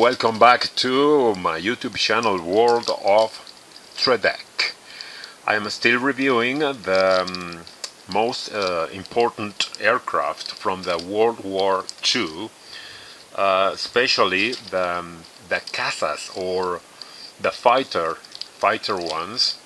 welcome back to my YouTube channel World of TREDEC. I am still reviewing the most important aircraft from the World War II, especially the cazas or the fighter ones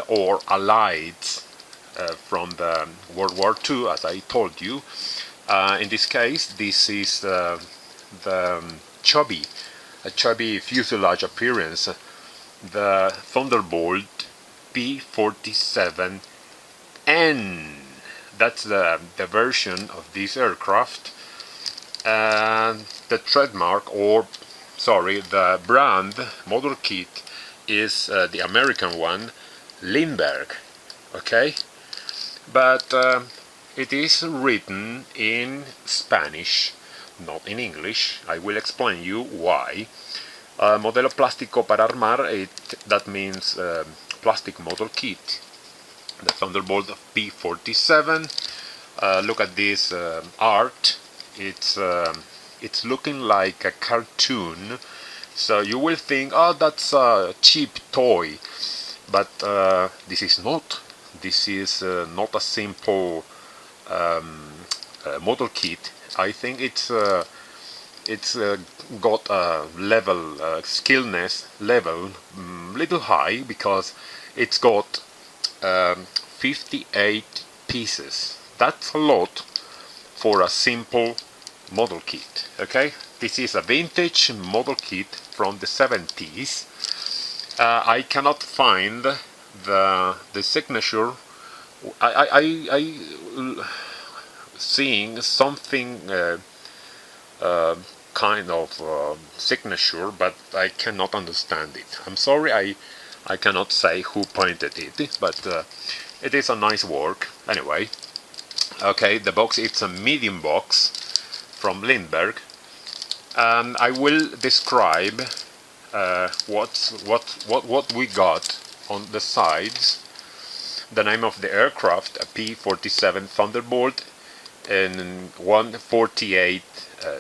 or allied from the World War II, as I told you. In this case, this is the chubby fuselage appearance, the Thunderbolt P-47N. That's the version of this aircraft. And the trademark, or sorry, the brand model kit is the American one, Lindberg. Okay, but it is written in Spanish, not in English. I will explain you why. Modelo plástico para armar, that means plastic model kit. The Thunderbolt P-47. Look at this art. It's looking like a cartoon, so you will think, oh, that's a cheap toy, but this is not. This is not a simple model kit. I think it's got a level, skillness level little high, because it's got 58 pieces. That's a lot for a simple model kit. Okay, this is a vintage model kit from the 70s. I cannot find the signature. I seeing something kind of signature, but I cannot understand it. I'm sorry, I cannot say who painted it, but it is a nice work anyway. Okay, the box, it's a medium box from Lindberg, and I will describe what we got on the sides. The name of the aircraft, a P-47 Thunderbolt in 1/48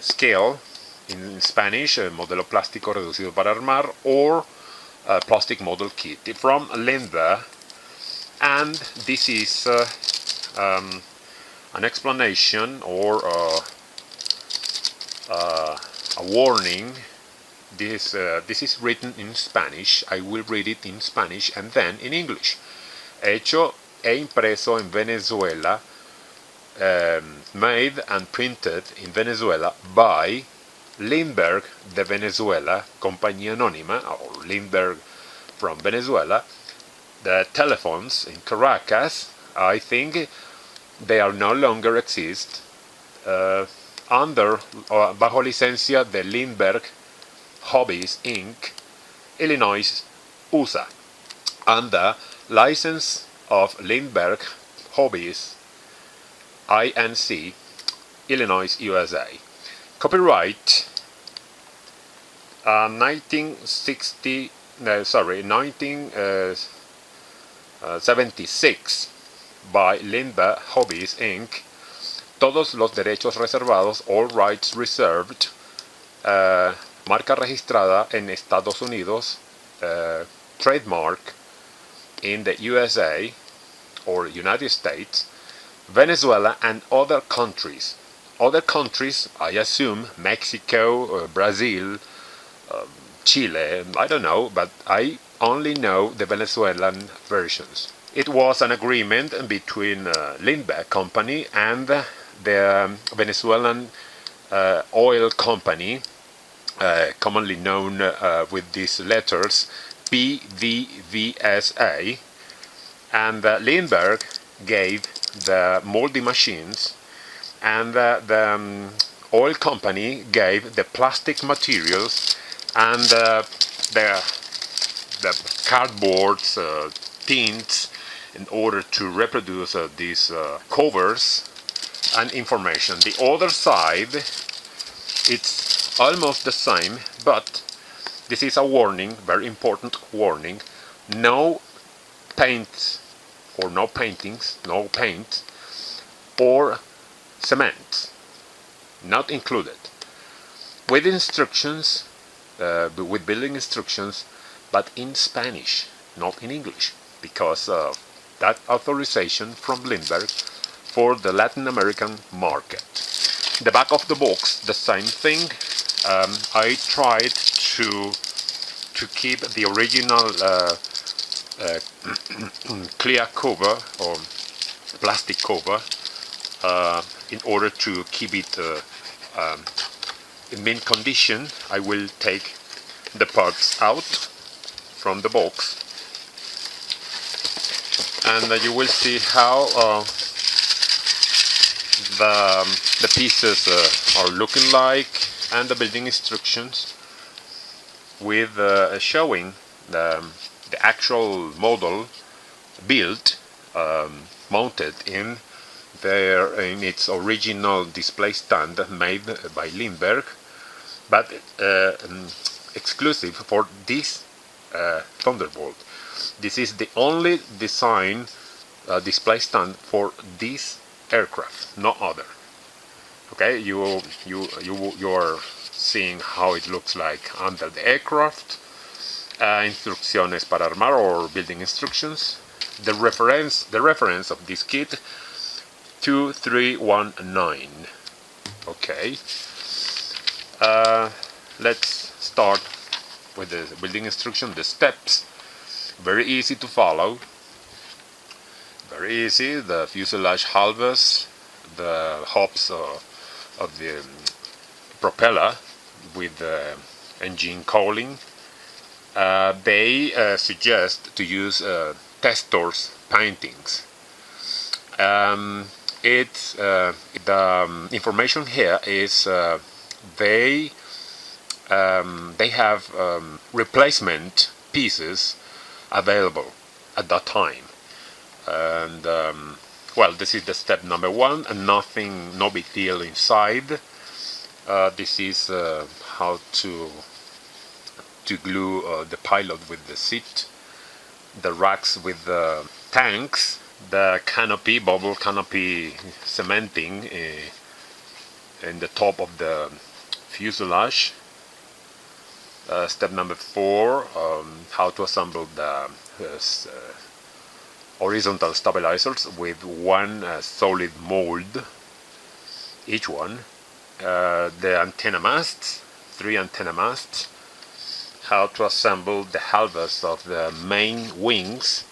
scale, in Spanish, modelo plástico reducido para armar, or plastic model kit from Lindberg. And this is an explanation or a warning. This is written in Spanish. I will read it in Spanish and then in English. Hecho e impreso en Venezuela, made and printed in Venezuela by Lindberg de Venezuela, Compañía Anónima, or Lindberg from Venezuela. The telephones in Caracas, I think they are no longer exist, under bajo licencia de Lindberg Hobbies Inc., Illinois, USA, and the license of Lindberg Hobbies Inc., Illinois, USA. Copyright 1976 by Lindberg Hobbies Inc. Todos los derechos reservados, all rights reserved. Marca registrada en Estados Unidos. Trademark in the USA or United States, Venezuela, and other countries. Other countries, I assume Mexico, Brazil, Chile, I don't know, but I only know the Venezuelan versions. It was an agreement between Lindberg Company and the Venezuelan oil company, commonly known with these letters PDVSA, and Lindberg gave the moldy machines, and the oil company gave the plastic materials and the cardboards, tints, in order to reproduce these covers and information. The other side, it's almost the same, but this is a warning, very important warning. No paint or no paintings, no paint or cement, not included. With instructions with building instructions, but in Spanish, not in English, because of that authorization from Lindberg for the Latin American market. The back of the box, the same thing. I tried to keep the original clear cover or plastic cover in order to keep it in mint condition. I will take the parts out from the box, and you will see how the pieces are looking like, and the building instructions with showing the actual model built, mounted in its original display stand made by Lindberg, but exclusive for this Thunderbolt. This is the only design display stand for this aircraft, no other. Okay, you are seeing how it looks like under the aircraft. Instrucciones para armar, or building instructions. The reference of this kit, 2319. Okay. Let's start with the building instruction. The steps, very easy to follow. Very easy. The fuselage halves, the hubs of the propeller with the engine cowling. They suggest to use Testors paintings. The information here is they have replacement pieces available at that time, and well, this is the step number one, and no big deal inside. This is how to glue the pilot with the seat, the racks with the tanks, the canopy, bubble canopy cementing in the top of the fuselage. Step number 4, how to assemble the horizontal stabilizers with one solid mold, each one. The antenna masts, 3 antenna masts. How to assemble the halves of the main wings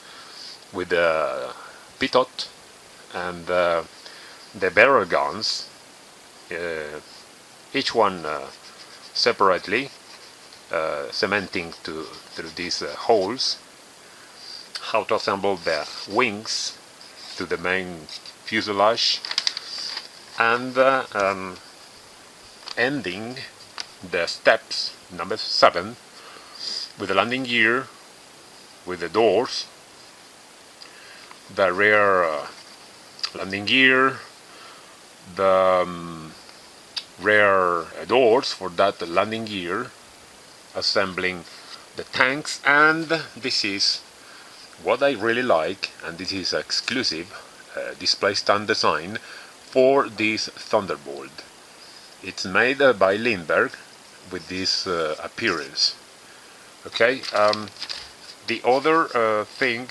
with the pitot and the barrel guns, each one separately, cementing through these holes. How to assemble the wings to the main fuselage, and ending the steps number 7 with the landing gear, with the doors, the rear landing gear, the rear doors for that landing gear, assembling the tanks, and this is what I really like, and this is exclusive display stand design for this Thunderbolt. It's made by Lindberg with this appearance. Okay, the other thing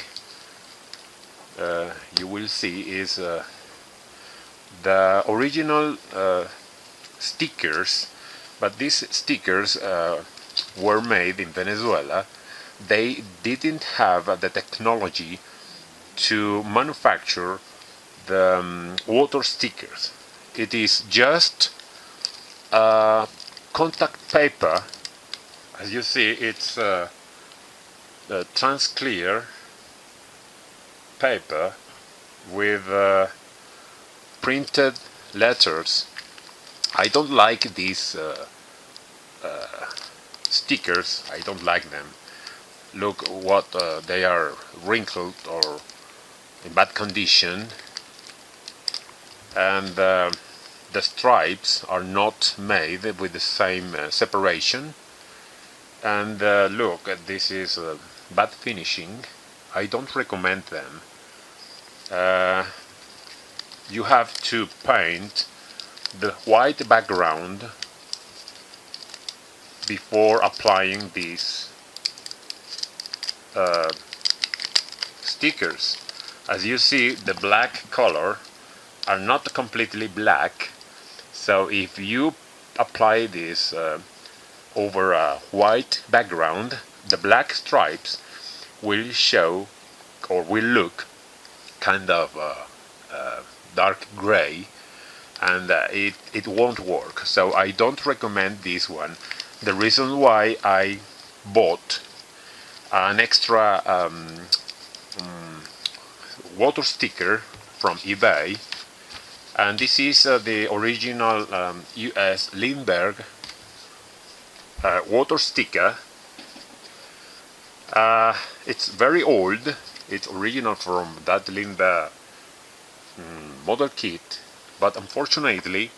you will see is the original stickers, but these stickers were made in Venezuela. They didn't have the technology to manufacture the water stickers. It is just contact paper. As you see, it's transclear paper with printed letters. I don't like these stickers. I don't like them. Look what they are wrinkled or in bad condition, and the stripes are not made with the same separation. And look, this is bad finishing. I don't recommend them. You have to paint the white background before applying these stickers. As you see, the black color are not completely black, so if you apply this over a white background, the black stripes will show or will look kind of dark gray, and it won't work. So I don't recommend this one. The reason why I bought an extra water sticker from eBay, and this is the original US Lindberg water sticker. It's very old. It's original from that Lindberg model kit, but unfortunately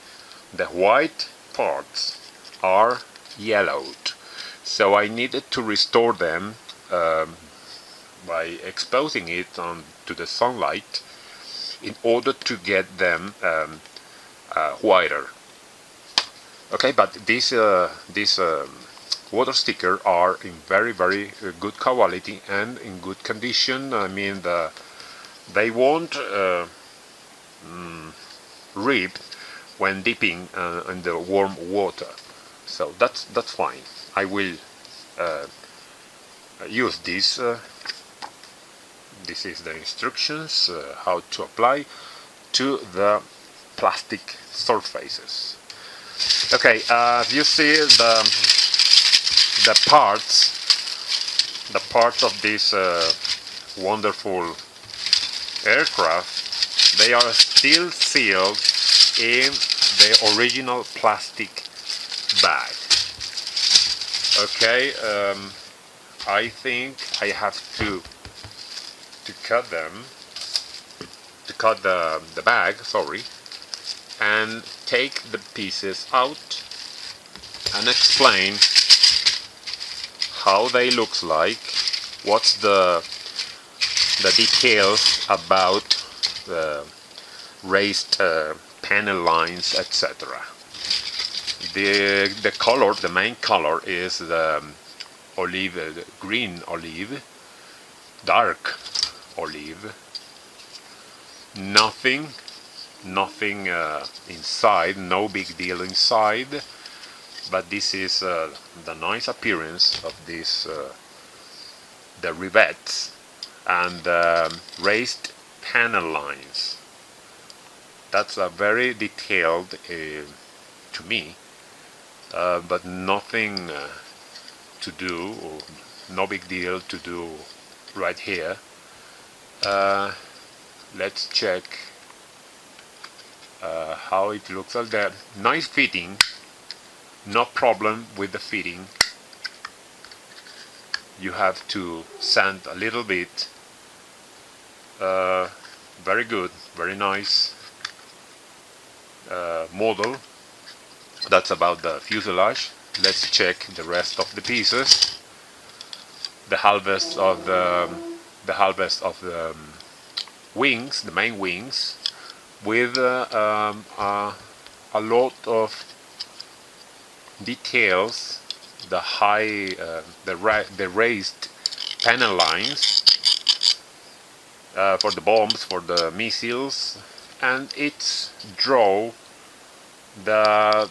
the white parts are yellowed, so I needed to restore them by exposing it to the sunlight in order to get them whiter. Okay, but these water stickers are in very good quality and in good condition. I mean, they won't rip when dipping in the warm water, so that's fine. I will use this. This is the instructions how to apply to the plastic surfaces. Okay, you see the parts of this wonderful aircraft. They are still sealed in the original plastic bag. Okay, I think I have to cut them, the bag, sorry, and take the pieces out and explain how they look like, what's the details about the raised panel lines, etc. The color, the main color is the green olive, dark olive. Nothing inside, no big deal inside, but this is the nice appearance of this, the rivets and raised panel lines. That's a very detailed to me, but nothing to do, or no big deal to do right here. Let's check how it looks like that. Nice fitting, no problem with the fitting. You have to sand a little bit. Very good, very nice model. That's about the fuselage. Let's check the rest of the pieces. The halves of the wings, the main wings, with a lot of details. The high, the raised panel lines for the bombs, for the missiles, and it's draw the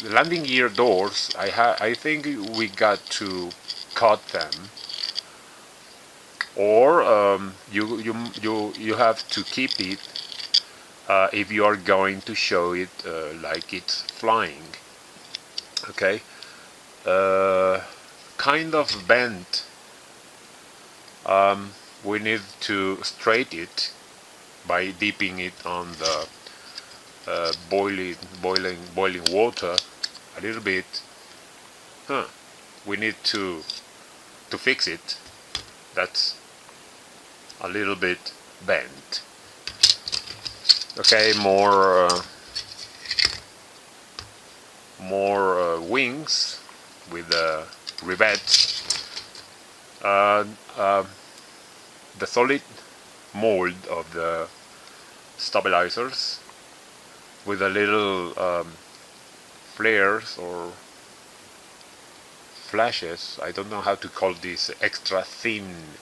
landing gear doors. I think we got to cut them, or you have to keep it if you are going to show it like it's flying. Okay, kind of bent. We need to straighten it by dipping it on the boiling water a little bit. We need to fix it. That's a little bit bent. Okay, more wings with the rivets. The solid mold of the stabilizers with a little flares or flashes. I don't know how to call this extra thin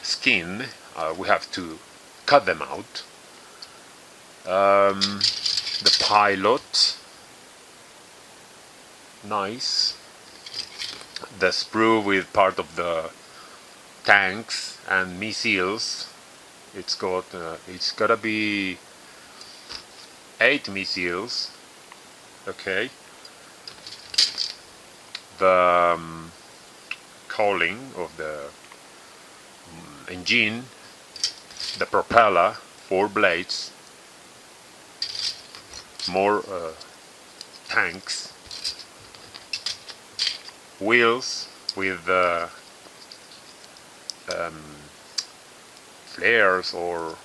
skin. We have to cut them out. The pilot, nice. The sprue with part of the tanks and missiles. It's gotta be 8 missiles. Okay. The cowling of the engine, the propeller, 4 blades, more tanks, wheels with flares or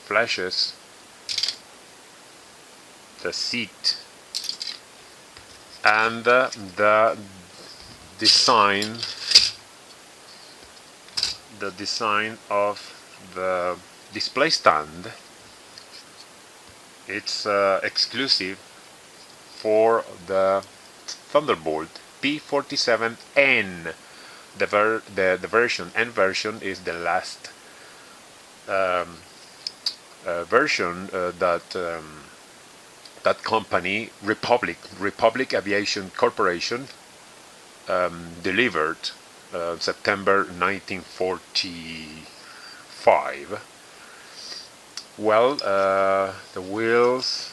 flashes, the seat, and the design of the display stand. It's exclusive for the Thunderbolt P-47N. The version N version is the last version that company Republic Aviation Corporation delivered September 1945. Well, the wheels,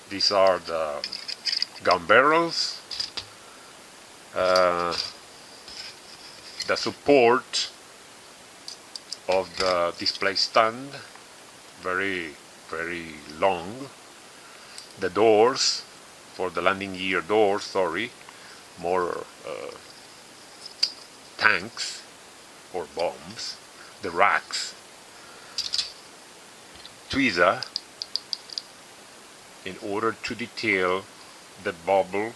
these are the gun barrels, the support of the display stand, very long. The doors, for the landing gear doors, sorry, more tanks or bombs. The racks, tweezer, in order to detail the bubble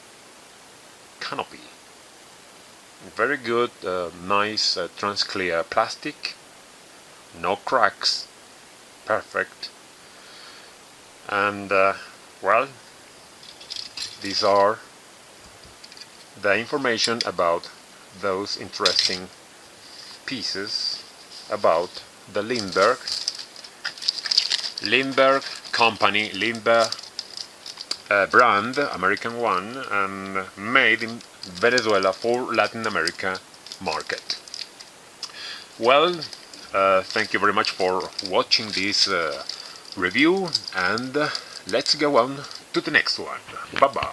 canopy. Very good, nice transclear plastic, no cracks, perfect. And well, these are the information about those interesting pieces about the Lindberg company, Lindberg brand, American one, and made in Venezuela for Latin America market. Well, thank you very much for watching this review, and let's go on to the next one. Bye bye.